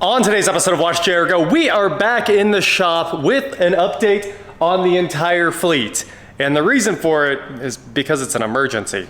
On today's episode of WatchJRGo, we are back in the shop with an update on the entire fleet. And the reason for it is because it's an emergency.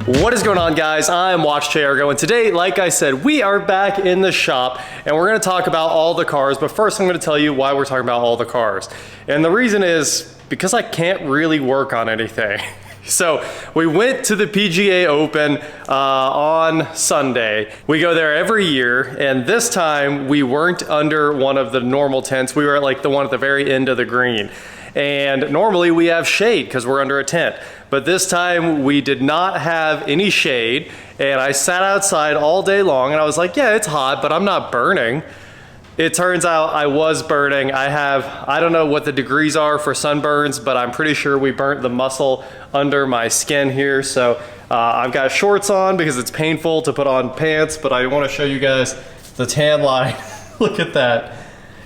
What is going on, guys? I'm WatchJRGo, and today, like I said, we are back in the shop and we're going to talk about all the cars. But first, I'm going to tell you why we're talking about all the cars. And the reason is because I can't really work on anything. So we went to the PGA Open on Sunday. We go there every year, and this time we weren't under one of the normal tents. We were at like the one at the very end of the green. And normally we have shade because we're under a tent. But this time we did not have any shade, and I sat outside all day long and I was like, yeah, it's hot, but I'm not burning. It turns out I was burning. I don't know what the degrees are for sunburns, but I'm pretty sure we burnt the muscle under my skin here. So I've got shorts on because it's painful to put on pants, but I want to show you guys the tan line. Look at that.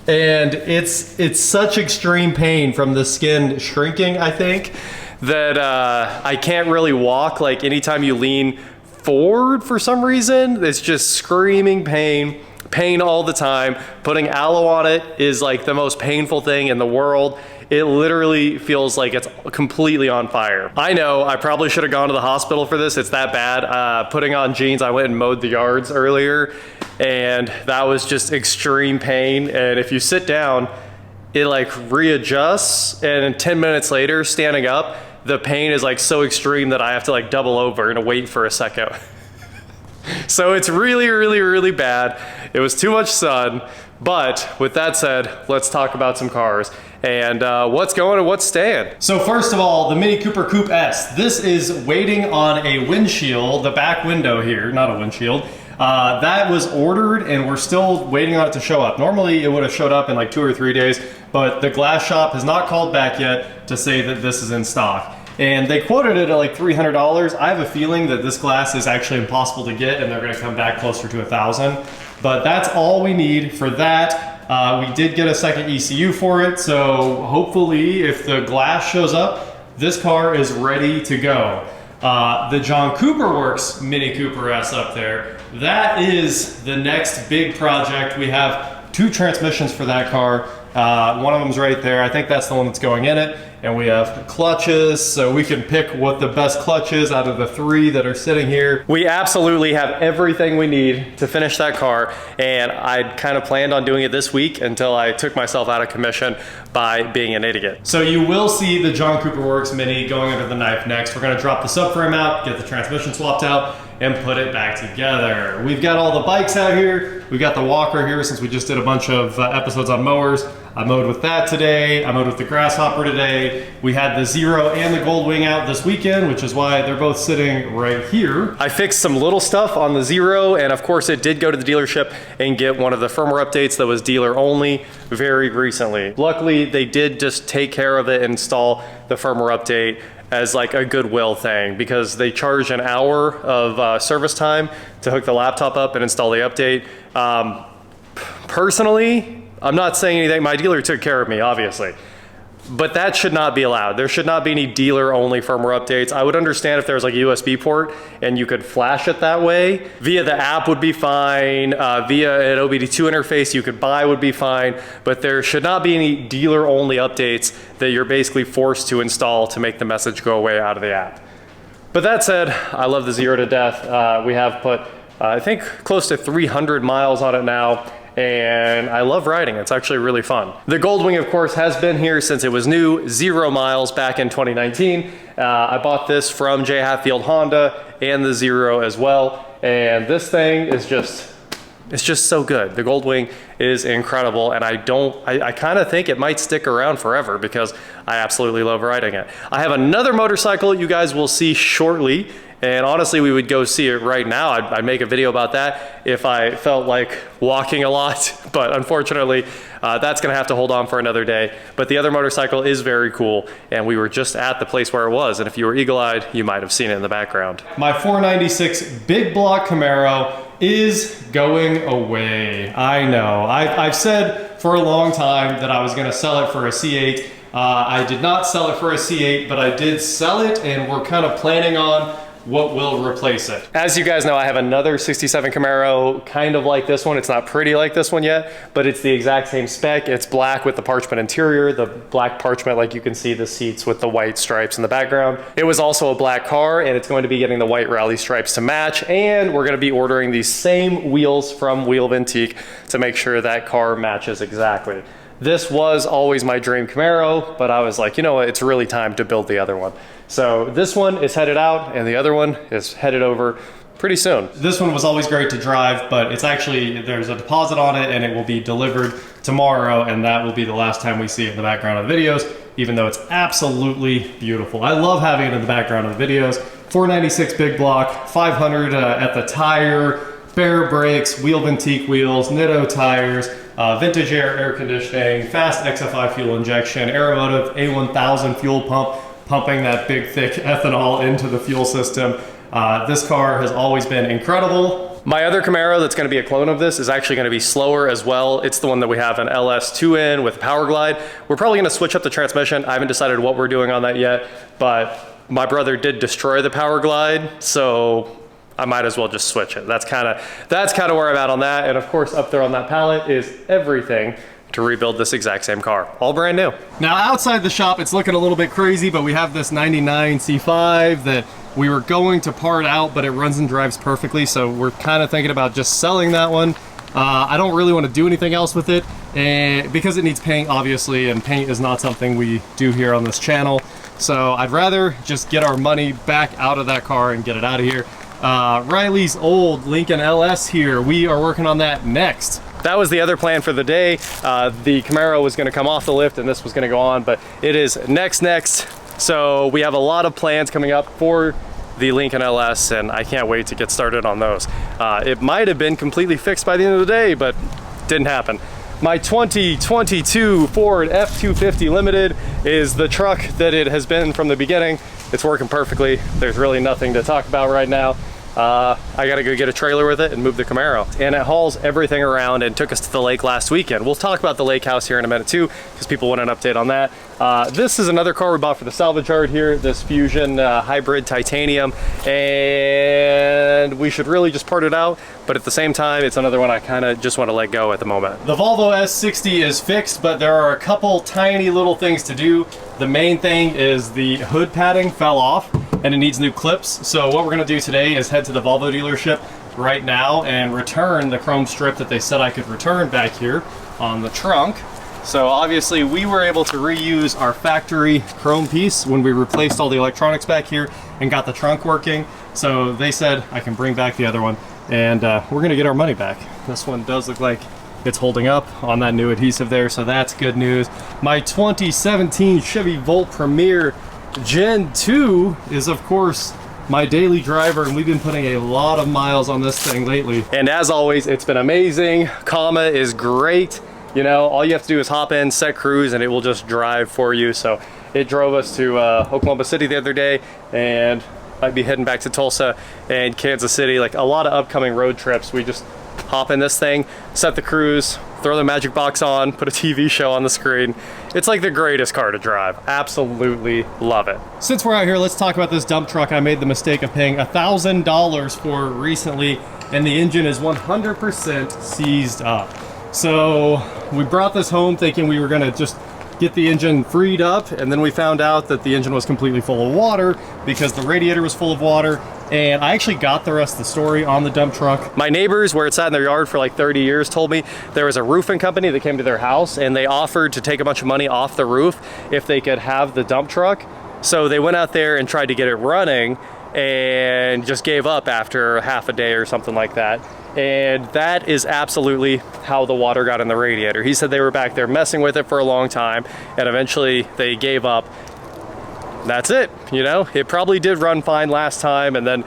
And it's such extreme pain from the skin shrinking, I think, that I can't really walk. Like anytime you lean forward for some reason, it's just screaming pain all the time. Putting aloe on it is like the most painful thing in the world. It literally feels like it's completely on fire. I know I probably should have gone to the hospital for this. It's that bad. Putting on jeans, I went and mowed the yards earlier, and that was just extreme pain. And if you sit down, it like readjusts, and 10 minutes later, standing up, the pain is like so extreme that I have to like double over and wait for a second. So it's really, really, really bad. It was too much sun. But with that said, let's talk about some cars and what's going and what's staying. So first of all, the Mini Cooper Coupe S. This is waiting on a windshield, the back window here, not a windshield. That was ordered and we're still waiting on it to show up. Normally it would have showed up in like 2 or 3 days, but the glass shop has not called back yet to say that this is in stock. And they quoted it at like $300. I have a feeling that this glass is actually impossible to get and they're gonna come back closer to $1,000. But that's all we need for that. We did get a second ECU for it, so hopefully if the glass shows up, this car is ready to go. The John Cooper Works Mini Cooper S up there, that is the next big project. We have 2 transmissions for that car. One of them's right there. I think that's the one that's going in it. And we have clutches, so we can pick what the best clutch is out of the 3 that are sitting here. We absolutely have everything we need to finish that car, and I kind of planned on doing it this week until I took myself out of commission by being an idiot. So you will see the John Cooper Works Mini going under the knife next. We're gonna drop the subframe out, get the transmission swapped out, and put it back together. We've got all the bikes out here. We've got the walker here since we just did a bunch of episodes on mowers. I mowed with that today. I mowed with the Grasshopper today. We had the Zero and the Goldwing out this weekend, which is why they're both sitting right here. I fixed some little stuff on the Zero, and of course it did go to the dealership and get one of the firmware updates that was dealer only very recently. Luckily, they did just take care of it and install the firmware update as like a goodwill thing, because they charge an hour of service time to hook the laptop up and install the update. Personally, I'm not saying anything. My dealer took care of me, obviously. But that should not be allowed. There should not be any dealer-only firmware updates. I would understand if there was like a USB port and you could flash it that way. Via the app would be fine. Via an OBD2 interface you could buy would be fine. But there should not be any dealer-only updates that you're basically forced to install to make the message go away out of the app. But that said, I love the Zero to death. We have put, I think, close to 300 miles on it now. And I love riding. It's actually really fun. The Goldwing, of course, has been here since it was new, 0 miles back in 2019. I bought this from J. Hatfield Honda and the Zero as well. And this thing is it's just so good. The Goldwing is incredible, and I kind of think it might stick around forever because I absolutely love riding it. I have another motorcycle you guys will see shortly. And honestly, we would go see it right now. I'd make a video about that if I felt like walking a lot, but unfortunately, that's gonna have to hold on for another day. But the other motorcycle is very cool, and we were just at the place where it was, and if you were eagle-eyed, you might have seen it in the background. My 496 big block Camaro is going away. I know. I've said for a long time that I was gonna sell it for a C8. I did not sell it for a C8, but I did sell it, and we're kind of planning on what will replace it. As you guys know, I have another 67 Camaro kind of like this one. It's not pretty like this one yet, but it's the exact same spec. It's black with the parchment interior, the black parchment, like you can see the seats with the white stripes in the background. It was also a black car, and it's going to be getting the white rally stripes to match, and we're gonna be ordering these same wheels from Wheel Antique to make sure that car matches exactly. This was always my dream Camaro, but I was like, you know what, it's really time to build the other one. So this one is headed out, and the other one is headed over pretty soon. This one was always great to drive, but it's actually, there's a deposit on it, and it will be delivered tomorrow, and that will be the last time we see it in the background of the videos, even though it's absolutely beautiful. I love having it in the background of the videos. 496 big block, 500 at the tire, bare brakes, Wheel Antique wheels, Nitto tires, vintage air conditioning, fast XFI fuel injection, Aeromotive A1000 fuel pump, pumping that big thick ethanol into the fuel system. This car has always been incredible. My other Camaro that's gonna be a clone of this is actually gonna be slower as well. It's the one that we have an LS2 in with Power Glide. We're probably gonna switch up the transmission. I haven't decided what we're doing on that yet, but my brother did destroy the Power Glide, so I might as well just switch it. That's kind of where I'm at on that. And of course, up there on that pallet is everything to rebuild this exact same car, all brand new. Now outside the shop, it's looking a little bit crazy, but we have this 99 C5 that we were going to part out, but it runs and drives perfectly. So we're kind of thinking about just selling that one. I don't really want to do anything else with it, and because it needs paint, obviously, and paint is not something we do here on this channel. So I'd rather just get our money back out of that car and get it out of here. Riley's old Lincoln LS here. We are working on that next. That was the other plan for the day. The Camaro was gonna come off the lift and this was gonna go on, but it is next. So we have a lot of plans coming up for the Lincoln LS, and I can't wait to get started on those. It might have been completely fixed by the end of the day, but didn't happen. My 2022 Ford F-250 Limited is the truck that it has been from the beginning. It's working perfectly. There's really nothing to talk about right now. I gotta go get a trailer with it and move the Camaro. And it hauls everything around and took us to the lake last weekend. We'll talk about the lake house here in a minute too, because people want an update on that. This is another car we bought for the salvage yard here, this Fusion hybrid titanium, and we should really just part it out, but at the same time, it's another one I kind of just want to let go at the moment. The Volvo S60 is fixed, but there are a couple tiny little things to do. The main thing is the hood padding fell off and it needs new clips. So what we're gonna do today is head to the Volvo dealership right now and return the chrome strip that they said I could return back here on the trunk. So obviously we were able to reuse our factory chrome piece when we replaced all the electronics back here and got the trunk working. So they said I can bring back the other one, and we're gonna get our money back. This one does look like it's holding up on that new adhesive there, so that's good news. My 2017 Chevy Volt Premier Gen 2 is of course my daily driver, and we've been putting a lot of miles on this thing lately. And as always, it's been amazing. Comma is great. You know, all you have to do is hop in, set cruise, and it will just drive for you. So it drove us to Oklahoma City the other day, and I'd be heading back to Tulsa and Kansas City, like a lot of upcoming road trips. We just hop in this thing, set the cruise, throw the magic box on, put a TV show on the screen. It's like the greatest car to drive. Absolutely love it. Since we're out here, let's talk about this dump truck I made the mistake of paying $1,000 for recently, and the engine is 100% seized up. So we brought this home thinking we were gonna just get the engine freed up, and then we found out that the engine was completely full of water because the radiator was full of water. And I actually got the rest of the story on the dump truck. My neighbors, where it sat in their yard for like 30 years, told me there was a roofing company that came to their house and they offered to take a bunch of money off the roof if they could have the dump truck. So they went out there and tried to get it running and just gave up after half a day or something like that. And that is absolutely how the water got in the radiator. He said they were back there messing with it for a long time, and eventually they gave up. That's it, you know? It probably did run fine last time, and then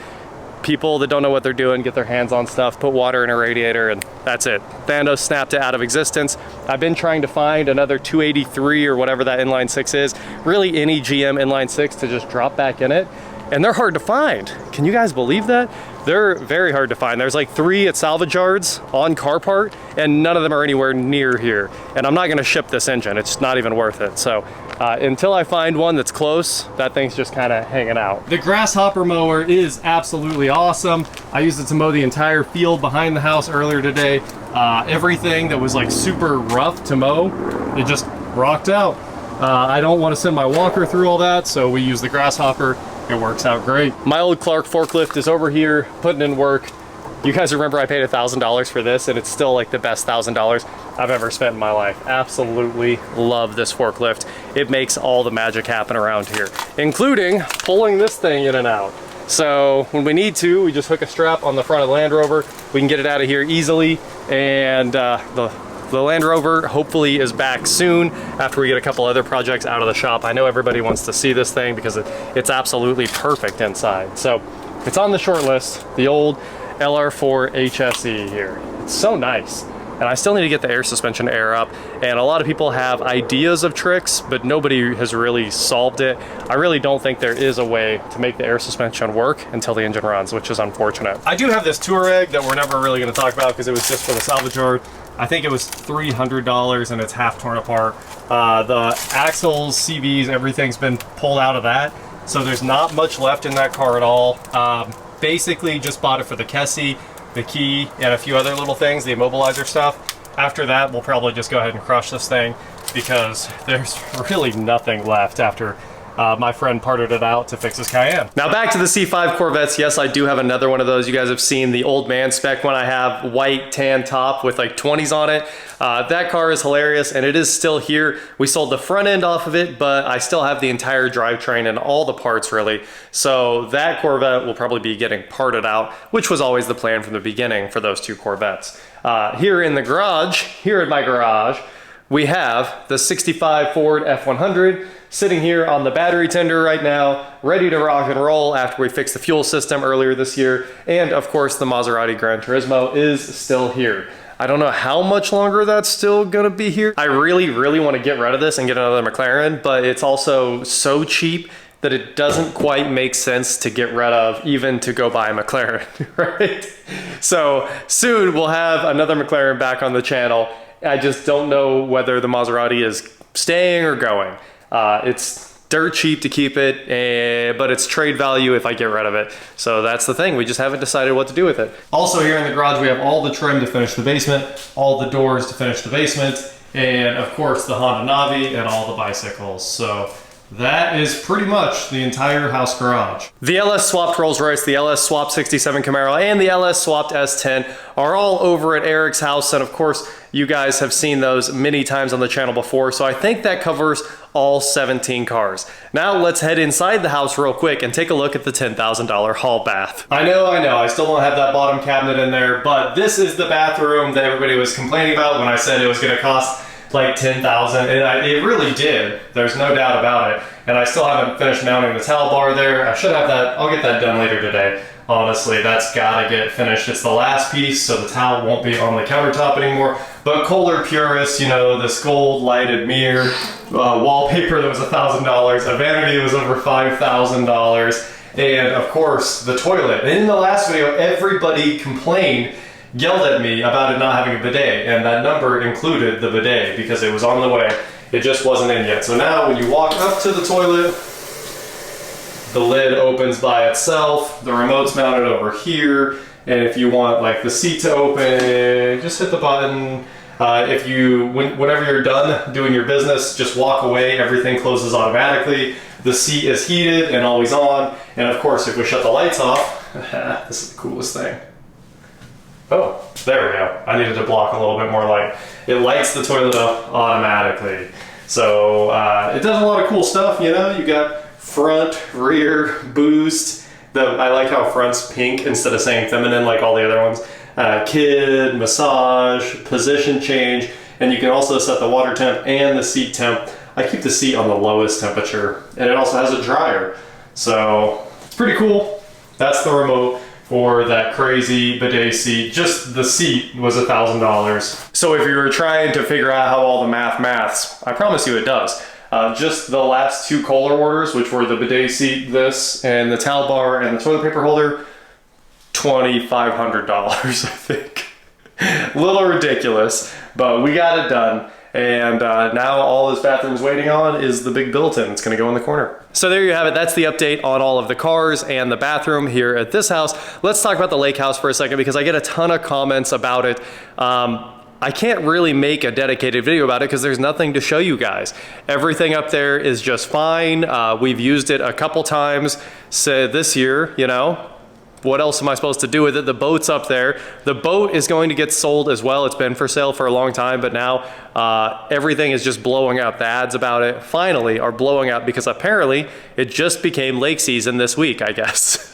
people that don't know what they're doing get their hands on stuff, put water in a radiator, and that's it. Thanos snapped it out of existence. I've been trying to find another 283 or whatever that inline six is, really any GM inline six to just drop back in it, and they're hard to find. Can you guys believe that? They're very hard to find. There's like 3 at salvage yards on Carpart, and none of them are anywhere near here. And I'm not gonna ship this engine. It's not even worth it. So Until I find one that's close, that thing's just kind of hanging out. The grasshopper mower is absolutely awesome. I used it to mow the entire field behind the house earlier today. Everything that was like super rough to mow, it just rocked out. I don't want to send my walker through all that, so we use the grasshopper. It works out great. My old Clark forklift is over here putting in work. You guys remember I paid $1,000 for this, and it's still like the best $1,000 I've ever spent in my life. Absolutely love this forklift. It makes all the magic happen around here, including pulling this thing in and out. So when we need to, we just hook a strap on the front of the Land Rover. We can get it out of here easily, and the Land Rover hopefully is back soon after we get a couple other projects out of the shop. I know everybody wants to see this thing because it's absolutely perfect inside. So it's on the short list, the old LR4 HSE here. It's so nice. And I still need to get the air suspension to air up. And a lot of people have ideas of tricks, but nobody has really solved it. I really don't think there is a way to make the air suspension work until the engine runs, which is unfortunate. I do have this Touareg that we're never really gonna talk about because it was just for the salvage yard. I think it was $300 and it's half torn apart. The axles, CVs, everything's been pulled out of that. So there's not much left in that car at all. Basically just bought it for the Kessie, the key, and a few other little things, the immobilizer stuff. After that, we'll probably just go ahead and crush this thing because there's really nothing left after my friend parted it out to fix his Cayenne. Now back to the C5 Corvettes. Yes, I do have another one of those. You guys have seen the old man spec one I have, white tan top with like 20s on it. That car is hilarious and it is still here. We sold the front end off of it, but I still have the entire drivetrain and all the parts really. So that Corvette will probably be getting parted out, which was always the plan from the beginning for those two Corvettes. Here in the garage, here in my garage, we have the 65 Ford F100 sitting here on the battery tender right now, ready to rock and roll after we fixed the fuel system earlier this year. And of course, the Maserati Gran Turismo is still here. I don't know how much longer that's still gonna be here. I really, really want to get rid of this and get another McLaren, but it's also so cheap that it doesn't quite make sense to get rid of, even to go buy a McLaren, right? So soon we'll have another McLaren back on the channel. I just don't know whether the Maserati is staying or going. It's dirt cheap to keep it, but it's trade value if I get rid of it. So that's the thing, we just haven't decided what to do with it. Also here in the garage, we have all the trim to finish the basement, all the doors to finish the basement, and of course the Honda Navi and all the bicycles. So that is pretty much the entire house garage. The LS swapped Rolls-Royce, the LS swapped 67 Camaro, and the LS swapped S10 are all over at Eric's house. And of course, you guys have seen those many times on the channel before. So I think that covers all 17 cars. Now let's head inside the house real quick and take a look at the $10,000 hall bath. I know, I still don't have that bottom cabinet in there, but this is the bathroom that everybody was complaining about when I said it was gonna cost like $10,000, and it really did. There's no doubt about it. And I still haven't finished mounting the towel bar there. I should have that. I'll get that done later today. Honestly, that's gotta get finished. It's the last piece, so the towel won't be on the countertop anymore. But Kohler purists, you know, this gold lighted mirror, wallpaper that was $1,000, a vanity that was over $5,000, and of course the toilet. In the last video, everybody yelled at me about it not having a bidet, and that number included the bidet because it was on the way. It just wasn't in yet. So now when you walk up to the toilet, the lid opens by itself, the remote's mounted over here, and if you want like the seat to open, just hit the button. Whenever you're done doing your business, just walk away, everything closes automatically. The seat is heated and always on, and of course if we shut the lights off, this is the coolest thing. Oh, there we go. I needed to block a little bit more light. It lights the toilet up automatically. So it does a lot of cool stuff, you know? You got front, rear, boost. I like how front's pink instead of saying feminine like all the other ones. Kid, massage, position change, and you can also set the water temp and the seat temp. I keep the seat on the lowest temperature, and it also has a dryer. So it's pretty cool. That's the remote for that crazy bidet seat. Just the seat was $1,000. So if you were trying to figure out how all the maths, I promise you it does. Just the last two Kohler orders, which were the bidet seat, this, and the towel bar and the toilet paper holder, $2,500, I think. A little ridiculous, but we got it done. And now all this bathroom's waiting on is the big built-in. It's gonna go in the corner. So there you have it. That's the update on all of the cars and the bathroom here at this house. Let's talk about the lake house for a second because I get a ton of comments about it. I can't really make a dedicated video about it because there's nothing to show you guys. Everything up there is just fine. We've used it a couple times this year, you know. What else am I supposed to do with it? The boat's up there. The boat is going to get sold as well. It's been for sale for a long time, but now everything is just blowing up. The ads about it finally are blowing up because apparently it just became lake season this week, I guess.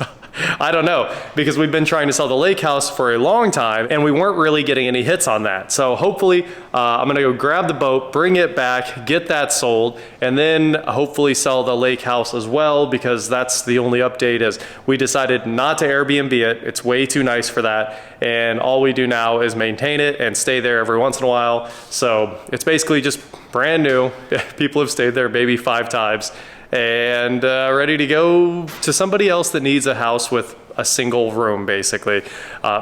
I don't know, because we've been trying to sell the lake house for a long time and we weren't really getting any hits on that. So hopefully I'm gonna go grab the boat, bring it back, get that sold, and then hopefully sell the lake house as well, because that's the only update is we decided not to Airbnb it. It's way too nice for that. And all we do now is maintain it and stay there every once in a while. So it's basically just brand new. People have stayed there maybe 5 times. And ready to go to somebody else that needs a house with a single room, basically.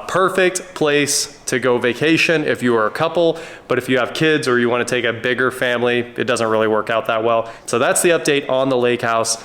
Perfect place to go vacation if you are a couple, but if you have kids or you want to take a bigger family, it doesn't really work out that well. So that's the update on the lake house.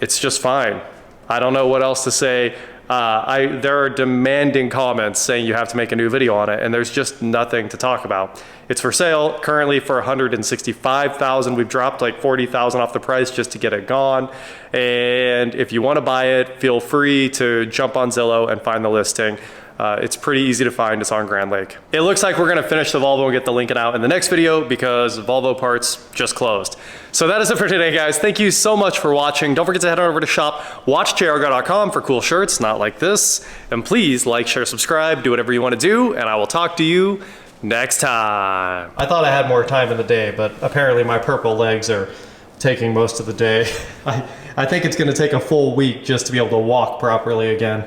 It's just fine. I don't know what else to say. There are demanding comments saying you have to make a new video on it, and there's just nothing to talk about. It's for sale currently for $165,000. We've dropped like $40,000 off the price just to get it gone. And if you want to buy it, feel free to jump on Zillow and find the listing. It's pretty easy to find. It's on Grand Lake. It looks like we're gonna finish the Volvo and get the Lincoln out in the next video because Volvo parts just closed. So that is it for today, guys. Thank you so much for watching. Don't forget to head on over to shop WatchJRGo.com for cool shirts, not like this. And please like, share, subscribe, do whatever you wanna do, and I will talk to you next time. I thought I had more time in the day, but apparently my purple legs are taking most of the day. I think it's gonna take a full week just to be able to walk properly again.